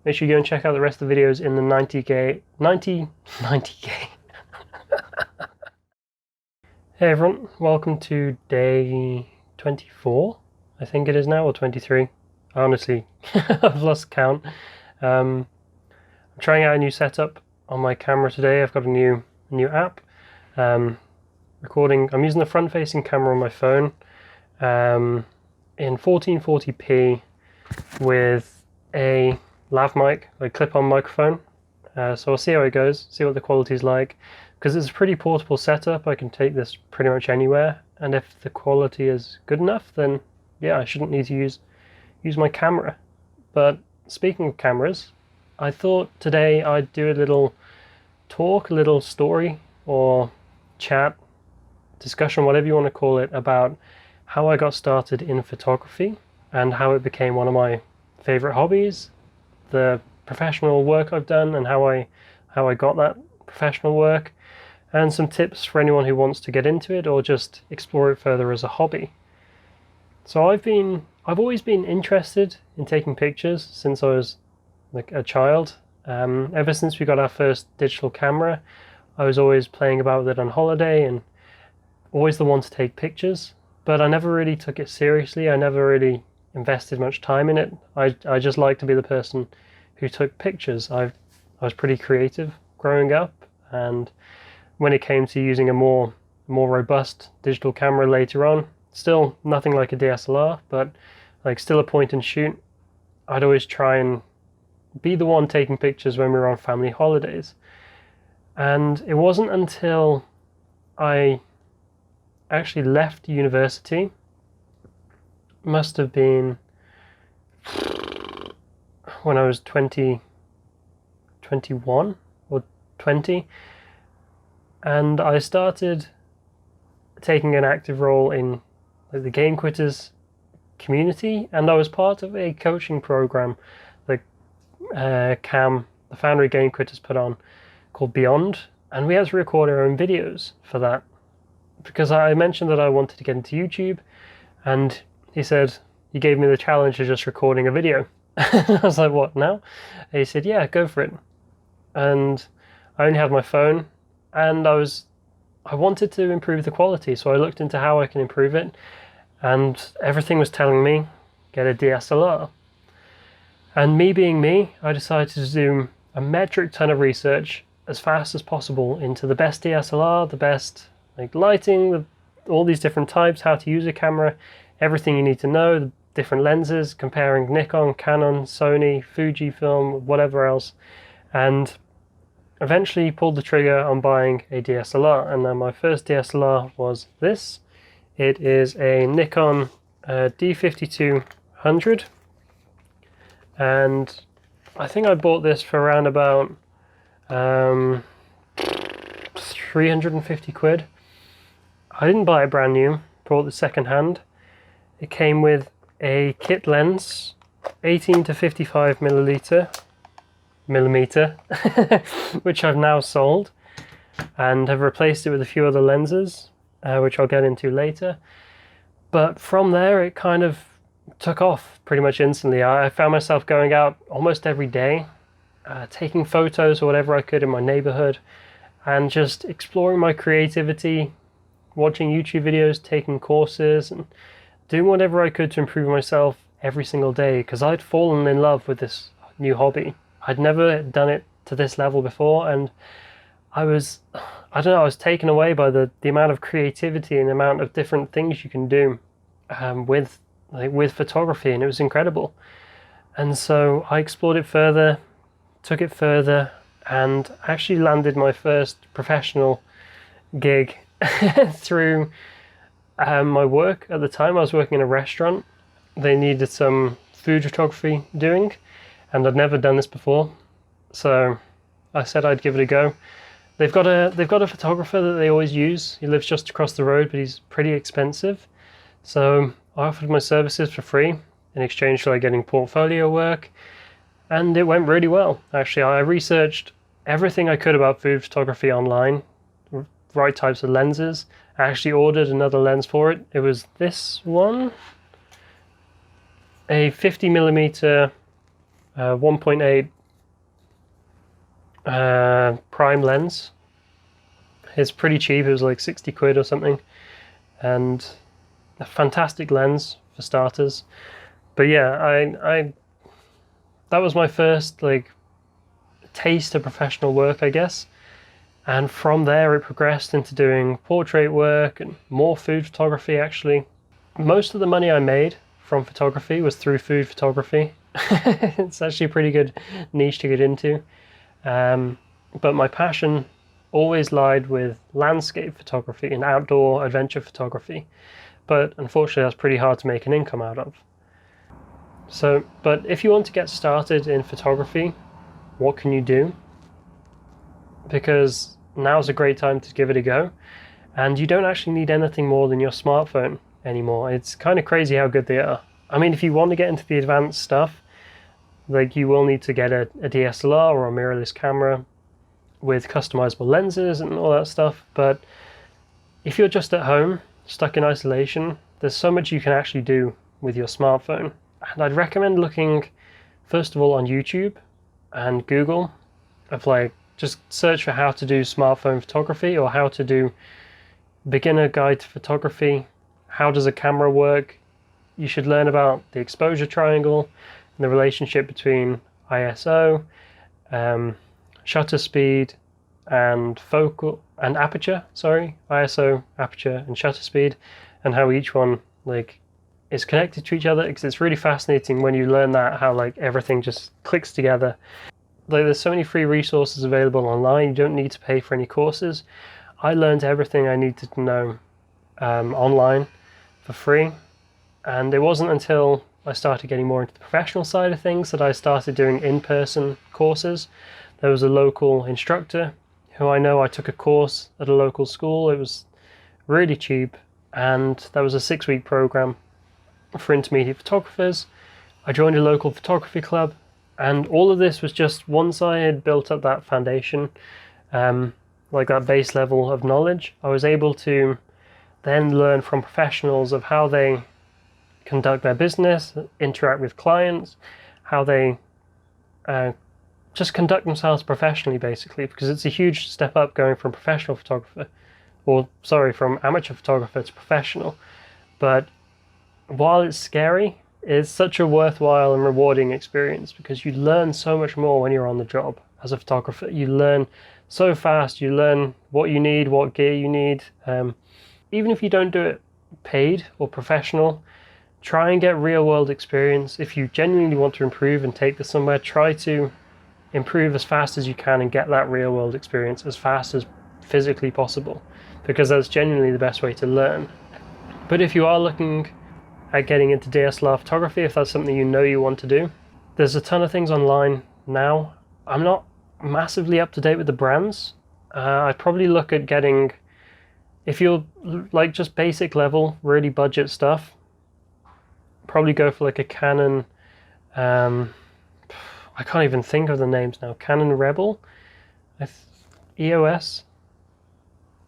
make sure you go and check out the rest of the videos in the 90K. Hey everyone, welcome to day 24, I think it is now, or 23. Honestly, I've lost count. I'm trying out a new setup on my camera today. I've got a new app. Recording. I'm using the front-facing camera on my phone in 1440p with a lav mic, a clip-on microphone. So I'll see how it goes, see what the quality is like. Because it's a pretty portable setup, I can take this pretty much anywhere. And if the quality is good enough, then yeah, I shouldn't need to use my camera. But speaking of cameras, I thought today I'd do a little talk, a little story or chat, discussion, whatever you want to call it, about how I got started in photography and how it became one of my favorite hobbies, the professional work I've done and how I got that professional work, and some tips for anyone who wants to get into it or just explore it further as a hobby. So I've always been interested in taking pictures since I was like a child. Ever since we got our first digital camera, I was always playing about with it on holiday and always the one to take pictures, but I never really took it seriously. I never really invested much time in it. I just like to be the person who took pictures. I was pretty creative growing up, and when it came to using a more robust digital camera later on, still nothing like a DSLR, but like still a point and shoot, I'd always try and be the one taking pictures when we were on family holidays. And it wasn't until I actually left university, must have been when I was 21 or 20, and I started taking an active role in the Game Quitters community, and I was part of a coaching program that Cam, the founder of Game Quitters, put on called Beyond, and we had to record our own videos for that because I mentioned that I wanted to get into YouTube, and he gave me the challenge of just recording a video. I was like, what now? And he said, yeah, go for it. And I only had my phone, and I wanted to improve the quality, so I looked into how I can improve it, and everything was telling me, get a DSLR. And me being me, I decided to do a metric ton of research as fast as possible into the best DSLR, the best lighting, all these different types, how to use a camera, everything you need to know, the different lenses, comparing Nikon, Canon, Sony, Fujifilm, whatever else, and eventually pulled the trigger on buying a DSLR. And then my first DSLR was this. It is a Nikon D5200, and I think I bought this for around about 350 quid. I didn't buy it brand new, bought it second hand. It came with a kit lens, 18 to 55 millimeter, which I've now sold and have replaced it with a few other lenses, which I'll get into later. But from there, it kind of took off pretty much instantly. I found myself going out almost every day, taking photos or whatever I could in my neighborhood, and just exploring my creativity, watching YouTube videos, taking courses, and doing whatever I could to improve myself every single day, because I'd fallen in love with this new hobby. I'd never done it to this level before, and I was taken away by the amount of creativity and the amount of different things you can do with photography, and it was incredible. And so I explored it further, took it further, and actually landed my first professional gig through my work. At the time I was working in a restaurant. They needed some food photography doing, and I'd never done this before, so I said I'd give it a go. They've got a photographer that they always use. He lives just across the road, but he's pretty expensive, so I offered my services for free in exchange for getting portfolio work, and it went really well. Actually, I researched everything I could about food photography online, right types of lenses. I actually ordered another lens for it. It was this one, a 50mm 1.8 prime lens. It's pretty cheap, it was like 60 quid or something, and a fantastic lens for starters. But yeah, I that was my first like taste of professional work, I guess. And from there it progressed into doing portrait work and more food photography. Actually, most of the money I made from photography was through food photography. It's actually a pretty good niche to get into. But my passion always lied with landscape photography and outdoor adventure photography. But unfortunately, that's pretty hard to make an income out of. So, but if you want to get started in photography, what can you do? Because now's a great time to give it a go. And you don't actually need anything more than your smartphone anymore. It's kind of crazy how good they are. I mean, if you want to get into the advanced stuff, like you will need to get a DSLR or a mirrorless camera with customizable lenses and all that stuff. But if you're just at home, stuck in isolation, there's so much you can actually do with your smartphone. And I'd recommend looking, first of all, on YouTube and Google, of like, just search for how to do smartphone photography or how to do beginner guide to photography. How does a camera work? You should learn about the exposure triangle and the relationship between ISO, shutter speed, and focal and aperture. Sorry, ISO, aperture, and shutter speed, and how each one like is connected to each other. Because it's really fascinating when you learn that, how like everything just clicks together. Like there's so many free resources available online. You don't need to pay for any courses. I learned everything I needed to know online for free, and it wasn't until I started getting more into the professional side of things that I started doing in-person courses. There was a local instructor who I took a course at a local school. It was really cheap, and that was a 6-week program for intermediate photographers. I joined a local photography club, and all of this was just once I had built up that foundation, like that base level of knowledge, I was able to then learn from professionals of how they conduct their business, interact with clients, how they just conduct themselves professionally, basically, because it's a huge step up going from professional photographer, from amateur photographer to professional. But while it's scary, it's such a worthwhile and rewarding experience, because you learn so much more when you're on the job as a photographer. You learn so fast, you learn what you need, what gear you need. Even if you don't do it paid or professional, try and get real world experience. If you genuinely want to improve and take this somewhere, try to improve as fast as you can and get that real world experience as fast as physically possible, because that's genuinely the best way to learn. But if you are looking at getting into DSLR photography, if that's something you know you want to do, there's a ton of things online now. I'm not massively up to date with the brands. I'd probably look at getting, if you're like just basic level, really budget stuff, probably go for like a Canon, I can't even think of the names now, Canon Rebel, EOS,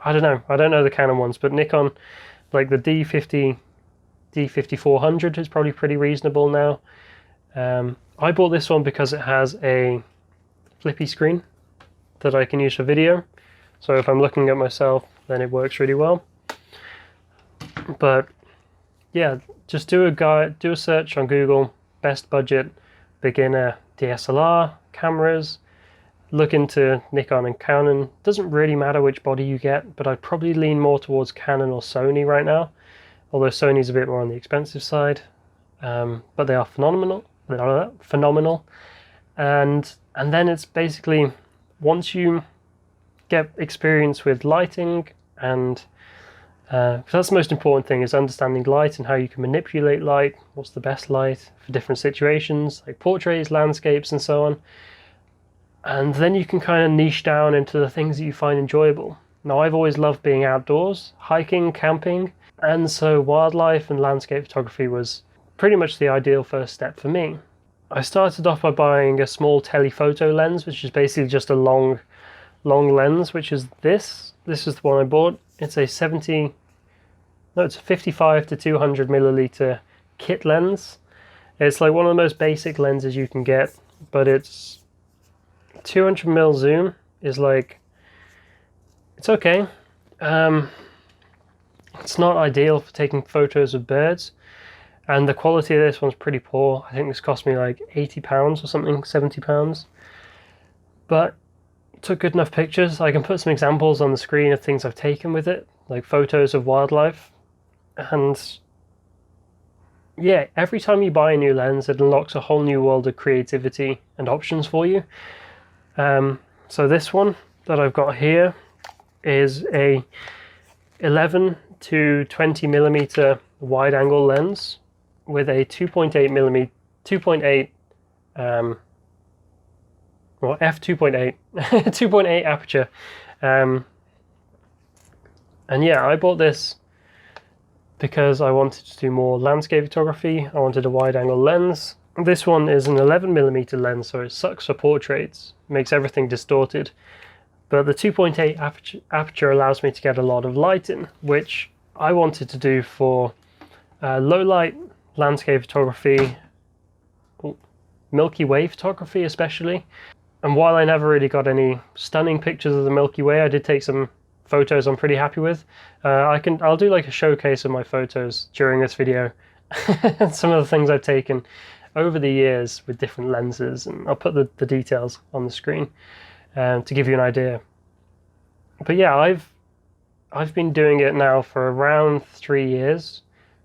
I don't know the Canon ones, but Nikon, like the D5400 is probably pretty reasonable now. I bought this one because it has a flippy screen that I can use for video, so if I'm looking at myself, then it works really well. But yeah, just do a search on Google, best budget beginner DSLR cameras, look into Nikon and Canon. Doesn't really matter which body you get, but I'd probably lean more towards Canon or Sony right now, although Sony's a bit more on the expensive side, but they are phenomenal. And then it's basically, once you get experience with lighting, and that's the most important thing, is understanding light and how you can manipulate light, what's the best light for different situations, like portraits, landscapes, and so on. And then you can kind of niche down into the things that you find enjoyable. Now, I've always loved being outdoors, hiking, camping, and so wildlife and landscape photography was pretty much the ideal first step for me. I started off by buying a small telephoto lens, which is basically just a long lens, which is this. This is the one I bought. It's a 55 to 200 milliliter kit lens. It's like one of the most basic lenses you can get but it's 200mm zoom is like, it's okay. It's not ideal for taking photos of birds, and the quality of this one's pretty poor. I think this cost me like £80 or something, £70, but it took good enough pictures. I can put some examples on the screen of things I've taken with it, like photos of wildlife. And yeah, every time you buy a new lens, it unlocks a whole new world of creativity and options for you. So this one that I've got here is a 11 to 20mm wide angle lens with a 2.8 f2.8 2.8 aperture. And yeah, I bought this because I wanted to do more landscape photography. I wanted a wide angle lens. This one is an 11mm lens, so it sucks for portraits, makes everything distorted. But the 2.8 aperture allows me to get a lot of light in, which I wanted to do for low light landscape photography, Milky Way photography especially. And while I never really got any stunning pictures of the Milky Way, I did take some photos I'm pretty happy with. I'll do like a showcase of my photos during this video. Some of the things I've taken over the years with different lenses, and I'll put the details on the screen to give you an idea. But yeah, I've been doing it now for around 3 years,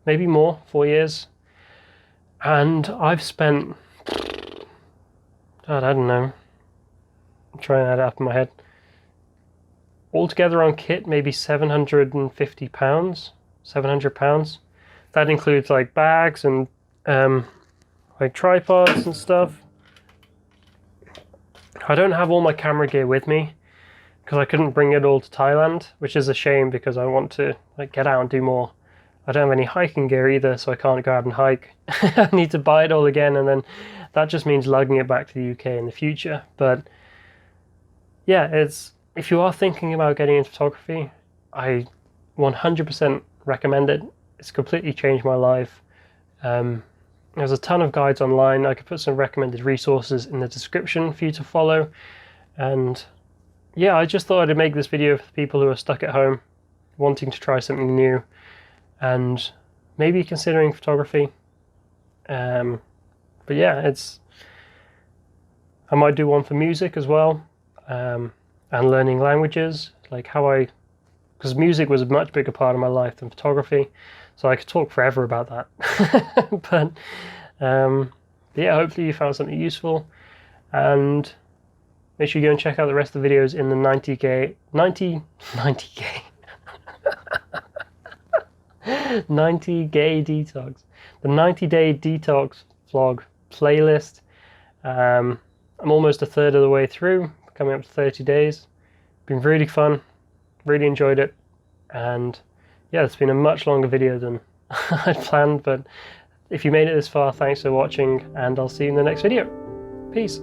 maybe more, 4 years, and I've spent, God, I don't know, I'm trying to add it up in my head. Altogether on kit, maybe £750, £700. That includes like bags and like tripods and stuff. I don't have all my camera gear with me because I couldn't bring it all to Thailand, which is a shame because I want to like get out and do more. I don't have any hiking gear either, so I can't go out and hike. I need to buy it all again, and then that just means lugging it back to the UK in the future. But yeah, if you are thinking about getting into photography, I 100% recommend it. It's completely changed my life. There's a ton of guides online. I could put some recommended resources in the description for you to follow. And yeah, I just thought I'd make this video for people who are stuck at home, wanting to try something new, and maybe considering photography. But yeah, I might do one for music as well, and learning languages, like because music was a much bigger part of my life than photography, so I could talk forever about that. But yeah, hopefully you found something useful, and make sure you go and check out the rest of the videos in the 90K 90 Gay Detox, the 90-day detox vlog playlist. I'm almost a third of the way through, coming up to 30 days. Been really fun, really enjoyed it, and yeah, it's been a much longer video than I'd planned, but if you made it this far, thanks for watching, and I'll see you in the next video. Peace.